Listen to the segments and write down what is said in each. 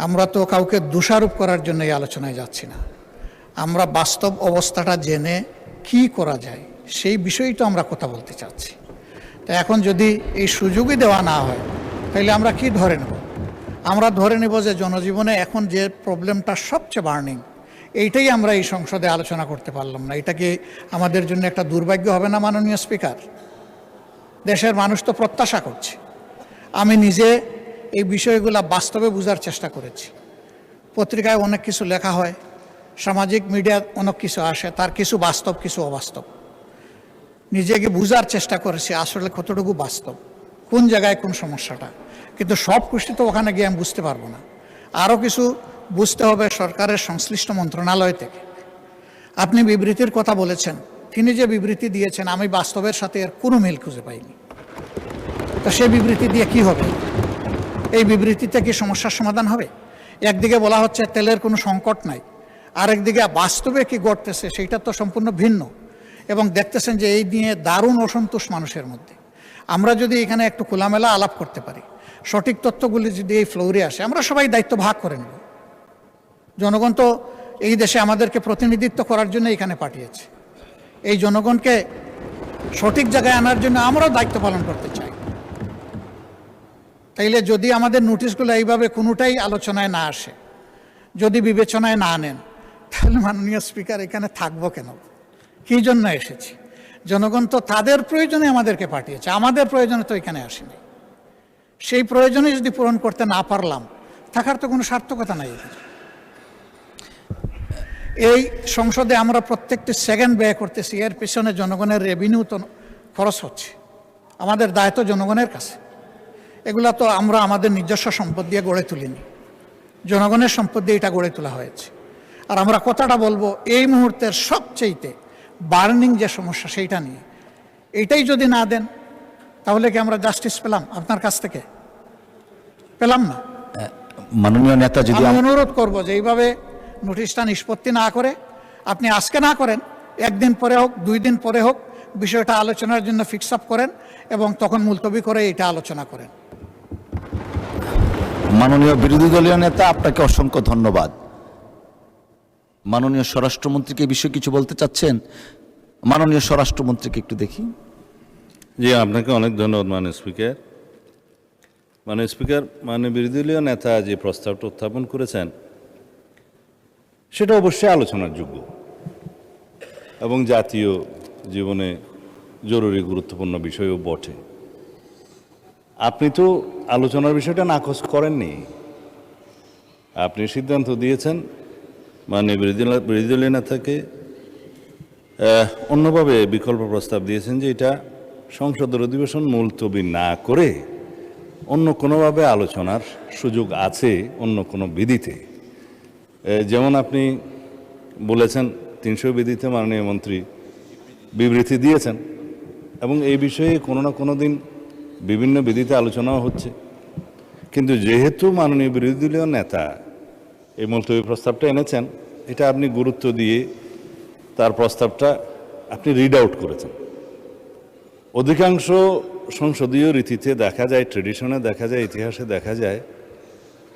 আমরা তো কাউকে দোষারোপ করার জন্য এই আলোচনায় যাচ্ছি না। আমরা বাস্তব অবস্থাটা জেনে কি করা যায় সেই বিষয়েই তো আমরা কথা বলতে চাচ্ছি। তো এখন যদি এই সুযোগই দেওয়া না হয় তাহলে আমরা কি ধরে নেব? আমরা ধরে নেব যে জনজীবনে এখন যে প্রবলেমটা সবচেয়ে বার্নিং, এইটাই আমরা এই সংসদে আলোচনা করতে পারলাম না। এটা কি আমাদের জন্য একটা দুর্ভাগ্য হবে না মাননীয় স্পিকার? দেশের মানুষ তো প্রত্যাশা করছে। আমি নিজে এই বিষয়গুলো বাস্তবে বোঝার চেষ্টা করেছি। পত্রিকায় অনেক কিছু লেখা হয়, সামাজিক মিডিয়ায় অনেক কিছু আসে, তার কিছু বাস্তব কিছু অবাস্তব। নিজেকে বোঝার চেষ্টা করেছি আসলে কতটুকু বাস্তব, কোন জায়গায় কোন সমস্যাটা। কিন্তু সব কিছু তো ওখানে গিয়ে আমি বুঝতে পারবো না। আরও কিছু বুঝতে হবে সরকারের সংশ্লিষ্ট মন্ত্রণালয় থেকে। আপনি বিবৃতির কথা বলেছেন, তিনি যে বিবৃতি দিয়েছেন আমি বাস্তবের সাথে এর কোনো মিল খুঁজে পাইনি। তো সেই বিবৃতি দিয়ে কি হবে? এই বিবৃতিতে কি সমস্যার সমাধান হবে? একদিকে বলা হচ্ছে তেলের কোনো সংকট নাই, আরেকদিকে বাস্তবে কি ঘটতেছে সেইটা তো সম্পূর্ণ ভিন্ন। এবং দেখতেছেন যে এই নিয়ে দারুণ অসন্তোষ মানুষের মধ্যে। আমরা যদি এখানে একটু খোলামেলা আলাপ করতে পারি, সঠিক তথ্যগুলি যদি এই ফ্লোরে আসে, আমরা সবাই দায়িত্ব ভাগ করে নেব। জনগণ তো এই দেশে আমাদেরকে প্রতিনিধিত্ব করার জন্য এখানে পাঠিয়েছে। এই জনগণকে সঠিক জায়গায় আনার জন্য আমরাও দায়িত্ব পালন করতে চাই। তাইলে যদি আমাদের নোটিশগুলো এইভাবে কোনোটাই আলোচনায় না আসে, যদি বিবেচনায় না নেন, তাহলে মাননীয় স্পিকার এখানে থাকবো কেন? কী জন্য এসেছি? জনগণ তো তাদের প্রয়োজনে আমাদেরকে পাঠিয়েছে, আমাদের প্রয়োজনে তো এখানে আসেনি। সেই প্রয়োজনে যদি পূরণ করতে না পারলাম, থাকার তো কোনো সার্থকতা নাই। এই সংসদে আমরা প্রত্যেকটি সেকেন্ড ব্যয় করতেছি, এর পেছনে জনগণের রেভিনিউ তো খরচ হচ্ছে। আমাদের দায়িত্ব জনগণের কাছে। এগুলা তো আমরা আমাদের নিজস্ব সম্পদ দিয়ে গড়ে তুলিনি, জনগণের সম্পদ দিয়ে এটা গড়ে তোলা হয়েছে। আর আমরা কথাটা বলবো এই মুহূর্তের সবচেয়েতে বার্নিং যে সমস্যা সেইটা নিয়ে। এইটাই যদি না দেন তাহলে কি আমরা জাস্টিস পেলাম আপনার কাছ থেকে? পেলাম না। মাননীয় নেতা, যদি আমি অনুরোধ করব যে এইভাবে নোটিশটা নিষ্পত্তি না করে আপনি আজকে না করেন, একদিন পরে হোক, 2 দিন পরে হোক, বিষয়টা আলোচনার জন্য ফিক্স আপ করেন এবং তখন মুলতবি করে এটা আলোচনা করেন। মাননীয় বিরোধী দলীয় নেতা, আপনাকে অসংখ্য ধন্যবাদ। মাননীয় স্বরাষ্ট্রমন্ত্রীকে এই বিষয়ে কিছু বলতে চাচ্ছেন? মাননীয় স্বরাষ্ট্রমন্ত্রীকে একটু দেখি। জি, আপনাকে অনেক ধন্যবাদ মাননীয় স্পিকার। মাননীয় স্পিকার, মাননীয় বিরোধী দলীয় নেতা যে প্রস্তাবটা উত্থাপন করেছেন সেটা অবশ্যই আলোচনার যোগ্য এবং জাতীয় জীবনে জরুরি গুরুত্বপূর্ণ বিষয়ও বটে। আপনি তো আলোচনার বিষয়টা নাকচ করেননি, আপনি সিদ্ধান্ত দিয়েছেন মাননীয় বিরোধী দলীয় নেতাকে অন্যভাবে বিকল্প প্রস্তাব দিয়েছেন যে এটা সংসদের অধিবেশন মুলতবি না করে অন্য কোনোভাবে আলোচনার সুযোগ আছে, অন্য কোনো বিধিতে। যেমন আপনি বলেছেন 300 বিধিতে মাননীয় মন্ত্রী বিবৃতি দিয়েছেন এবং এই বিষয়ে কোনো না কোনো দিন বিভিন্ন বিধিতে আলোচনাও হচ্ছে। কিন্তু যেহেতু মাননীয় বিরোধী দলীয় নেতা এই মুলতবি প্রস্তাবটা এনেছেন, এটা আপনি গুরুত্ব দিয়ে তার প্রস্তাবটা আপনি রিড আউট করেছেন। অধিকাংশ সংসদীয় রীতিতে দেখা যায়, ট্রেডিশনে দেখা যায়, ইতিহাসে দেখা যায়,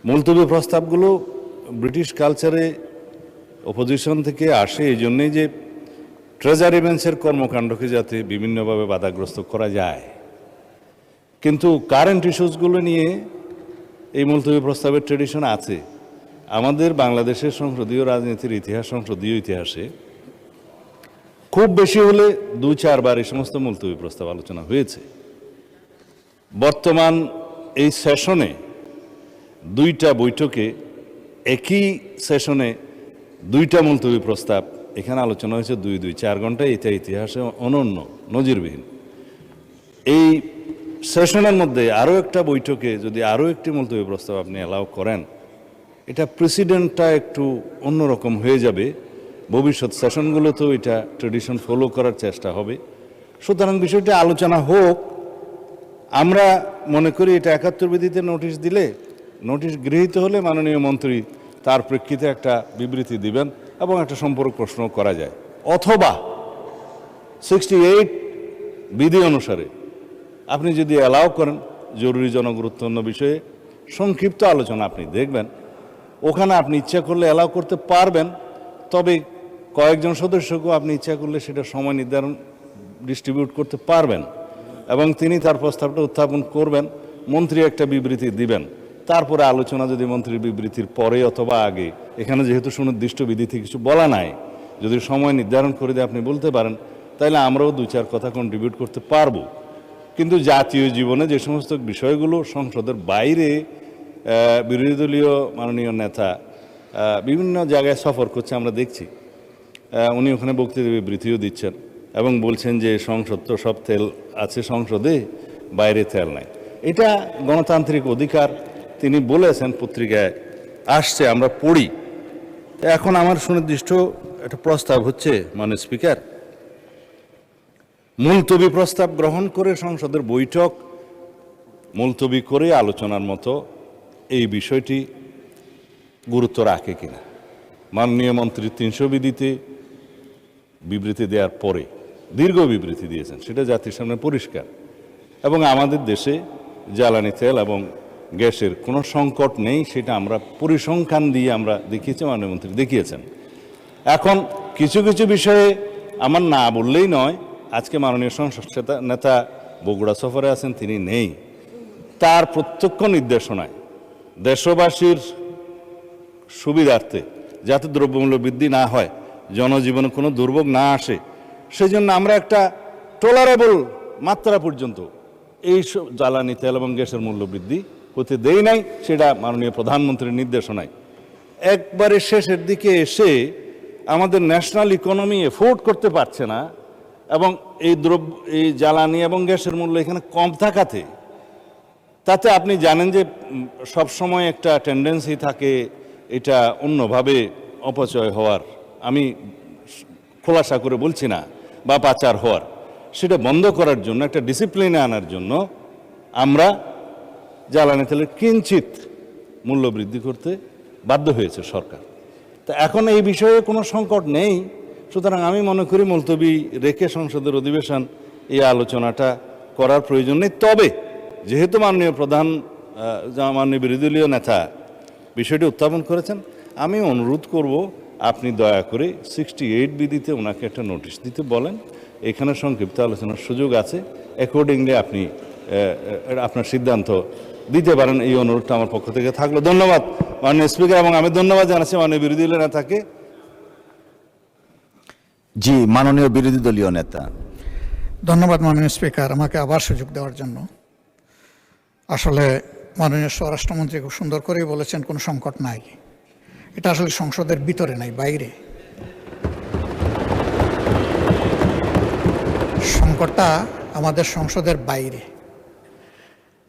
মুলতবি প্রস্তাবগুলো ব্রিটিশ কালচারে অপোজিশন থেকে আসে এই জন্যেই যে ট্রেজারি বেঞ্চের কর্মকাণ্ডকে যাতে বিভিন্নভাবে বাধাগ্রস্ত করা যায়। কিন্তু কারেন্ট ইস্যুসগুলো নিয়ে এই মুলতবি প্রস্তাবের ট্রেডিশন আছে। আমাদের বাংলাদেশের সংসদীয় রাজনীতির ইতিহাস, সংসদীয় ইতিহাসে খুব বেশি হলে 2-4 বার এই সমস্ত মুলতবি প্রস্তাব আলোচনা হয়েছে। বর্তমান এই সেশনে 2টা বৈঠকে একই সেশনে 2টা মুলতবি প্রস্তাব এখানে আলোচনা হয়েছে 2-4 ঘন্টা। এটা ইতিহাসে অনন্য, নজিরবিহীন। এই সেশনের মধ্যে আরও একটা বৈঠকে যদি আরও একটি মুলতবি প্রস্তাব আপনি অ্যালাউ করেন, এটা প্রেসিডেন্টটা একটু অন্যরকম হয়ে যাবে। ভবিষ্যৎ সেশনগুলোতেও এটা ট্রেডিশন ফলো করার চেষ্টা হবে। সুতরাং বিষয়টা আলোচনা হোক। আমরা মনে করি এটা 71 বিধিতে নোটিশ দিলে, নোটিশ গৃহীত হলে মাননীয় মন্ত্রী তার প্রেক্ষিতে একটা বিবৃতি দিবেন এবং একটা সম্পর্ক প্রশ্ন করা যায়। অথবা 68 বিধি অনুসারে আপনি যদি অ্যালাউ করেন জরুরি জনগুরুত্বপূর্ণ বিষয়ে সংক্ষিপ্ত আলোচনা আপনি দেখবেন ওখানে আপনি ইচ্ছা করলে অ্যালাউ করতে পারবেন, তবে কয়েকজন সদস্যকেও আপনি ইচ্ছা করলে সেটা সময় নির্ধারণ ডিস্ট্রিবিউট করতে পারবেন এবং তিনি তার প্রস্তাবটা উত্থাপন করবেন, মন্ত্রী একটা বিবৃতি দিবেন, তারপরে আলোচনা যদি মন্ত্রীর বিবৃতির পরে অথবা আগে, এখানে যেহেতু সুনির্দিষ্ট বিধিতে কিছু বলা নাই, যদি সময় নির্ধারণ করে দিয়ে আপনি বলতে পারেন তাহলে আমরাও 2-4 কথা কন্ট্রিবিউট করতে পারবো। কিন্তু জাতীয় জীবনে যে সমস্ত বিষয়গুলো সংসদের বাইরে বিরোধী দলীয় মাননীয় নেতা বিভিন্ন জায়গায় সফর করছে আমরা দেখছি, উনি ওখানে বক্তৃতা বিবৃতিও দিচ্ছেন এবং বলছেন যে সংসদ তো সব তেল আছে সংসদে, বাইরে তেল নাই। এটা গণতান্ত্রিক অধিকার, তিনি বলেছেন, পত্রিকায় আসছে, আমরা পড়ি। এখন আমার সুনির্দিষ্ট একটা প্রস্তাব হচ্ছে, মাননীয় স্পিকার, মুলতবি প্রস্তাব গ্রহণ করে সংসদের বৈঠক মুলতবি করে আলোচনার মতো এই বিষয়টি গুরুত্ব রাখে কিনা। মাননীয় মন্ত্রী 300 বিধিতে বিবৃতি দেওয়ার পরে দীর্ঘ বিবৃতি দিয়েছেন, সেটা জাতির সামনে পরিষ্কার, এবং আমাদের দেশে জ্বালানি তেল এবং গ্যাসের কোনো সংকট নেই, সেটা আমরা পরিসংখ্যান দিয়ে আমরা দেখিয়েছি, মাননীয় মন্ত্রী দেখিয়েছেন। এখন কিছু কিছু বিষয়ে আমার না বললেই নয়, আজকে মাননীয় সংসদ নেতা বগুড়া সফরে আছেন, তিনি নেই, তার প্রত্যক্ষ নির্দেশনায় দেশবাসীর সুবিধার্থে যাতে দ্রব্যমূল্য বৃদ্ধি না হয়, জনজীবনে কোনো দুর্ভোগ না আসে, সেজন্য আমরা একটা টলারেবল মাত্রা পর্যন্ত এই জ্বালানি তেল এবং গ্যাসের মূল্য বৃদ্ধি হতে দেই নাই, সেটা মাননীয় প্রধানমন্ত্রীর নির্দেশনায়। একবারে শেষের দিকে এসে আমাদের ন্যাশনাল ইকোনমি এফোর্ড করতে পারছে না এবং এই জ্বালানি এবং গ্যাসের মূল্য এখানে কম থাকাতে, তাতে আপনি জানেন যে সবসময় একটা টেন্ডেন্সি থাকে এটা অন্যভাবে অপচয় হওয়ার, আমি খোলাসা করে বলছি না, বা পাচার হওয়ার, সেটা বন্ধ করার জন্য, একটা ডিসিপ্লিনে আনার জন্য আমরা জ্বালানি তেলের কিঞ্চিত মূল্য বৃদ্ধি করতে বাধ্য হয়েছে সরকার। তা এখন এই বিষয়ে কোনো সংকট নেই, সুতরাং আমি মনে করি মুলতবি রেখে সংসদের অধিবেশন এই আলোচনাটা করার প্রয়োজন নেই। তবে যেহেতু মাননীয় মাননীয় বিরোধী দলীয় নেতা বিষয়টি উত্থাপন করেছেন, আমি অনুরোধ করব আপনি দয়া করে 68 বিধিতে ওনাকে একটা নোটিশ দিতে বলেন, এখানে সংক্ষিপ্ত আলোচনার সুযোগ আছে, অ্যাকর্ডিংলি আপনি আপনার সিদ্ধান্ত দিতে পারেন, এই অনুরোধটা আমার পক্ষ থেকে থাকলো। ধন্যবাদ মাননীয় স্পিকার, এবং আমি ধন্যবাদ জানাচ্ছি মাননীয় বিরোধী দলীয় নেতাকে। জি, মাননীয় বিরোধী দলীয় নেতা। ধন্যবাদ মাননীয় স্পিকার, আমাকে আবার সুযোগ দেওয়ার জন্য। আসলে মাননীয় স্বরাষ্ট্রমন্ত্রী খুব সুন্দর করেই বলেছেন কোনো সংকট নাই, এটা আসলে সংসদের ভিতরে নাই, বাইরে। সংকটটা আমাদের সংসদের বাইরে,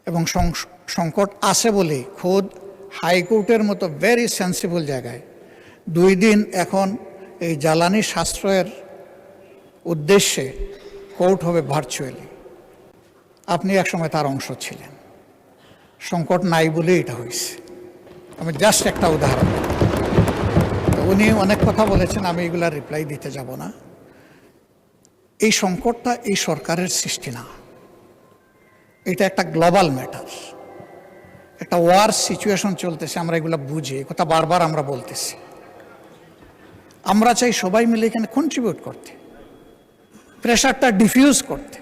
এবং সংকট আছে বলেই খোদ হাইকোর্টের মতো ভেরি সেন্সিবল জায়গায় 2 দিন এখন এই জ্বালানি সাশ্রয়ের উদ্দেশ্যে কোর্ট হবে ভার্চুয়ালি। আপনি একসময় তার অংশ ছিলেন, সংকট নাই বলে এটা হয়েছে। আমি জাস্ট একটা উদাহরণ, উনি অনেক কথা বলেছেন, আমি এগুলা রিপ্লাই দিতে যাব না। এই সংকটটা এই সরকারের সৃষ্টি না, এটা একটা গ্লোবাল ম্যাটার, একটা ওয়ার সিচুয়েশন চলতেছে, আমরা এগুলো বুঝি, এই কথা বারবার আমরা বলতেছি। আমরা চাই সবাই মিলে এখানে কন্ট্রিবিউট করতে, প্রেশারটা ডিফিউজ করতে,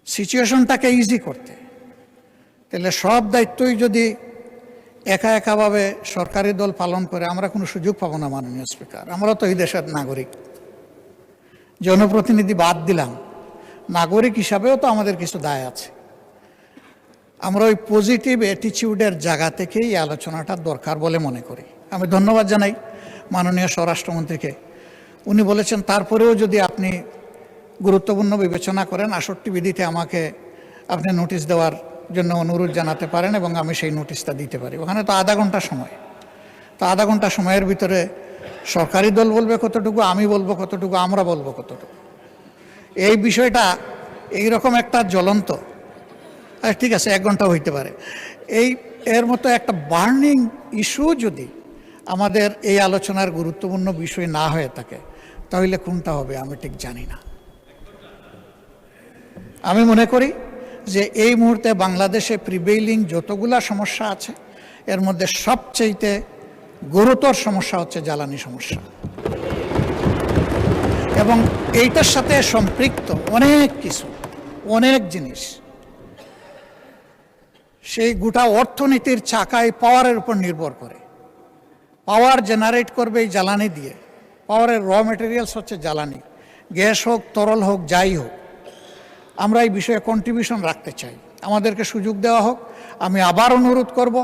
সিচুয়েশনটাকে ইজি করতে। তাহলে সব দায়িত্বই যদি একা একাভাবে সরকারি দল পালন করে, আমরা কোনো সুযোগ পাবো না মাননীয় স্পিকার। আমরা তো এই দেশের নাগরিক, জনপ্রতিনিধি বাদ দিলাম, নাগরিক হিসাবেও তো আমাদের কিছু দায় আছে। আমরা ওই পজিটিভ অ্যাটিটিউডের জায়গা থেকেই এই আলোচনাটা দরকার বলে মনে করি। আমি ধন্যবাদ জানাই মাননীয় স্বরাষ্ট্রমন্ত্রীকে, উনি বলেছেন তারপরেও যদি আপনি গুরুত্বপূর্ণ বিবেচনা করেন 68 বিধিতে আমাকে আপনি নোটিশ দেওয়ার জন্য অনুরোধ জানাতে পারেন এবং আমি সেই নোটিশটা দিতে পারি। ওখানে তো আধা ঘন্টা সময়, তো আধা ঘন্টা সময়ের ভিতরে সরকারি দল বলবে কতটুকু, আমি বলবো কতটুকু, আমরা বলবো কতটুকু, এই বিষয়টা এইরকম একটা জ্বলন্ত, ঠিক আছে 1 ঘন্টা হইতে পারে, এর মতো একটা বার্নিং ইস্যু যদি আমাদের এই আলোচনার গুরুত্বপূর্ণ বিষয় না হয়ে থাকে, তাহলে কোনটা হবে আমি ঠিক জানি না। আমি মনে করি যে এই মুহূর্তে বাংলাদেশে প্রিভেইলিং যতগুলা সমস্যা আছে, এর মধ্যে সবচেয়ে গুরুতর সমস্যা হচ্ছে জ্বালানি সমস্যা, এবং এইটার সাথে সম্পৃক্ত অনেক কিছু, অনেক জিনিস। সেই গোটা অর্থনীতির চাকায় পাওয়ারের উপর নির্ভর করে। পাওয়ার জেনারেট করবে এই জ্বালানি দিয়ে। পাওয়ারের র মেটেরিয়ালস হচ্ছে জ্বালানি, গ্যাস হোক, তরল হোক, যাই হোক। আমরা এই বিষয়ে কন্ট্রিবিউশন রাখতে চাই, আমাদেরকে সুযোগ দেওয়া হোক। আমি আবার অনুরোধ করব,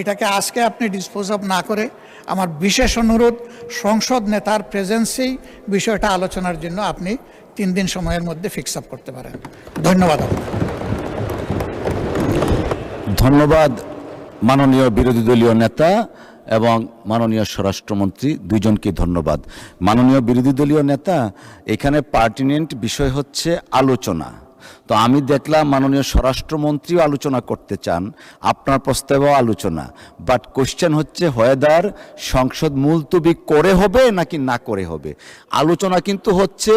এটাকে আজকে আপনি ডিসপোজ অফ না করে আমার বিশেষ অনুরোধ, সংসদ নেতার প্রেজেন্সেই বিষয়টা আলোচনার জন্য আপনি 3 দিন সময়ের মধ্যে ফিক্স আপ করতে পারেন। ধন্যবাদ আপনাকে। ধন্যবাদ মাননীয় বিরোধী দলীয় নেতা এবং মাননীয় স্বরাষ্ট্রমন্ত্রী, দুইজনকে ধন্যবাদ। মাননীয় বিরোধী দলীয় নেতা, এখানে পার্টিনেন্ট বিষয় হচ্ছে আলোচনা। তো আমি দেখলাম মাননীয় স্বরাষ্ট্রমন্ত্রীও আলোচনা করতে চান, আপনার প্রস্তাবেও আলোচনা, বাট কোশ্চেন হচ্ছে হয়দার সংসদ মুলতবি করে হবে নাকি না করে হবে। আলোচনা কিন্তু হচ্ছে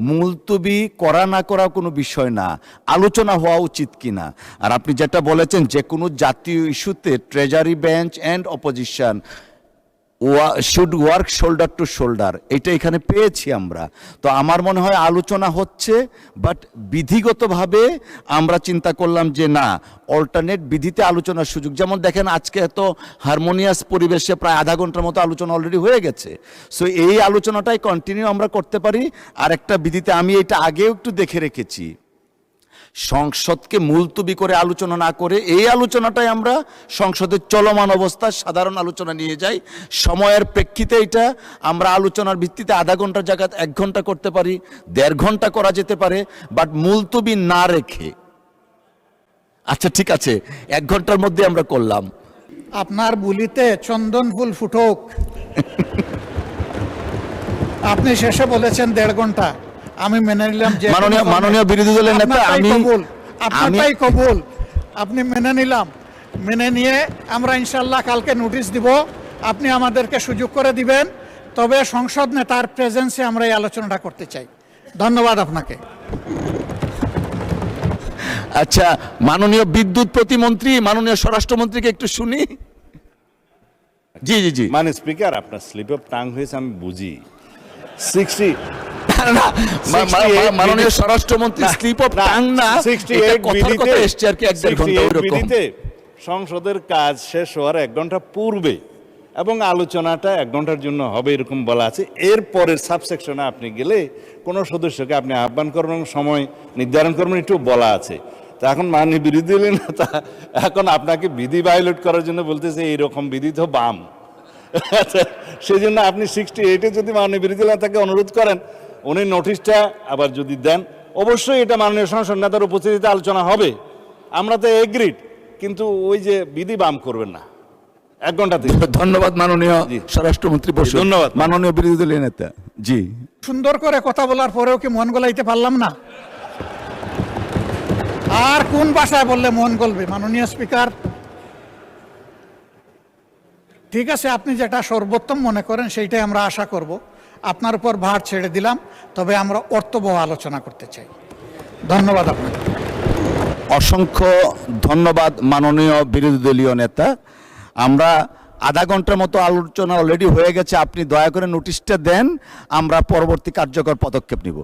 মুলতবি করা না করা কোনো বিষয় না, আলোচনা হওয়া উচিত কিনা। আর আপনি যেটা বলেছেন, যে কোনো জাতীয় ইস্যুতে treasury bench and opposition should work shoulder two shoulder, এটা এখানে পেয়েছি আমরা। তো আমার মনে হয় আলোচনা হচ্ছে, বাট বিধিগতভাবে আমরা চিন্তা করলাম যে না, অল্টারনেট বিধিতে আলোচনার সুযোগ। যেমন দেখেন, আজকে এত হারমোনিয়াস পরিবেশে প্রায় আধা ঘন্টার মতো আলোচনা অলরেডি হয়ে গেছে। সো এই আলোচনাটাই কন্টিনিউ আমরা করতে পারি। আর একটা বিধিতে আমি এটা আগেও একটু দেখে রেখেছি, সংসদকে মুলতবি করে আলোচনা না করে এই আলোচনাটাই আমরা সংসদের চলমান অবস্থায় সাধারণ আলোচনা নিয়ে যাই। সময়ের প্রেক্ষিতে এটা আমরা আলোচনার ভিত্তিতে আধা ঘন্টার জায়গায় 1 ঘন্টা করতে পারি, 1.5 ঘন্টা করা যেতে পারে, বাট মুলতবি না রেখে। আচ্ছা ঠিক আছে, 1 ঘন্টার মধ্যে আমরা করলাম। আপনার বুলিতে চন্দন ফুল ফুটুক। আপনি শেষে বলেছেন 1.5 ঘন্টা, আমি মেনে নিলাম যে মাননীয় বিরোধী দলের নেতা, আপনারটাই কবুল, আপনি মেনে নিলাম। মেনে নিয়ে আমরা ইনশাল্লাহ কালকে নোটিশ দিব, আপনি আমাদেরকে সুযোগ করে দিবেন। তবে সংসদ নেতার প্রেজেন্সে আমরা এই আলোচনাটা করতে চাই। ধন্যবাদ আপনাকে। আচ্ছা, মাননীয় বিদ্যুৎ প্রতিমন্ত্রী, মাননীয় স্বরাষ্ট্রমন্ত্রীকে একটু শুনি। জি জি জি। মানে স্পিকার, আপনার স্লিপ অফ টাং হয়েছে আমি বুঝি। 60 মাননীয় স্বরাষ্ট্রমন্ত্রী স্লিপ অফ টাং না, 68 কথা এসছে আর কি, 1.5 ঘন্টা ওইরকম। সংসদের কাজ শেষ হওয়ার 1 ঘন্টা পূর্বে এবং আলোচনাটা 1 ঘন্টার জন্য হবে এরকম বলা আছে। এরপরের সাবসেকশনে আপনি গেলে কোনো সদস্যকে আপনি আহ্বান করবেন, সময় নির্ধারণ করবেন, একটু বলা আছে। তা এখন মাননীয় বিরোধী দলীয় নেতা এখন আপনাকে বিধি ভায়োলেট করার জন্য বলতেছে এইরকম বিধি তো বাম। সেই জন্য আপনি 68-এ যদি মাননীয় বিরোধী দলীয় নেতাকে অনুরোধ করেন, উনি নোটিশটা আবার যদি দেন, অবশ্যই এটা মাননীয় সংসদ নেতার উপস্থিতিতে আলোচনা হবে। আমরা তো এগ্রিড, কিন্তু ওই যে বিধি বাম করবেন না 1 ঘন্টা। ধন্যবাদ মাননীয় স্বরাষ্ট্রমন্ত্রী। ধন্যবাদ মাননীয় বিরোধী দলীয় নেতা। জি। সুন্দর করে কথা বলার পরেও কি মন গলাইতে পারলাম না? আর কোন ভাষায় বললে মন গলবে মাননীয় স্পিকার? ঠিক আছে, আপনি যেটা সর্বোত্তম মনে করেন সেইটাই আমরা আশা করব। আপনার উপর ভার ছেড়ে দিলাম, তবে আমরা অর্থবহ আলোচনা করতে চাই। ধন্যবাদ আপনাকে। অসংখ্য ধন্যবাদ মাননীয় বিরোধী দলীয় নেতা। আমরা আধা ঘন্টার মতো আলোচনা অলরেডি হয়ে গেছে, আপনি দয়া করে নোটিশটা দেন, আমরা পরবর্তী কার্যকর পদক্ষেপ নিব।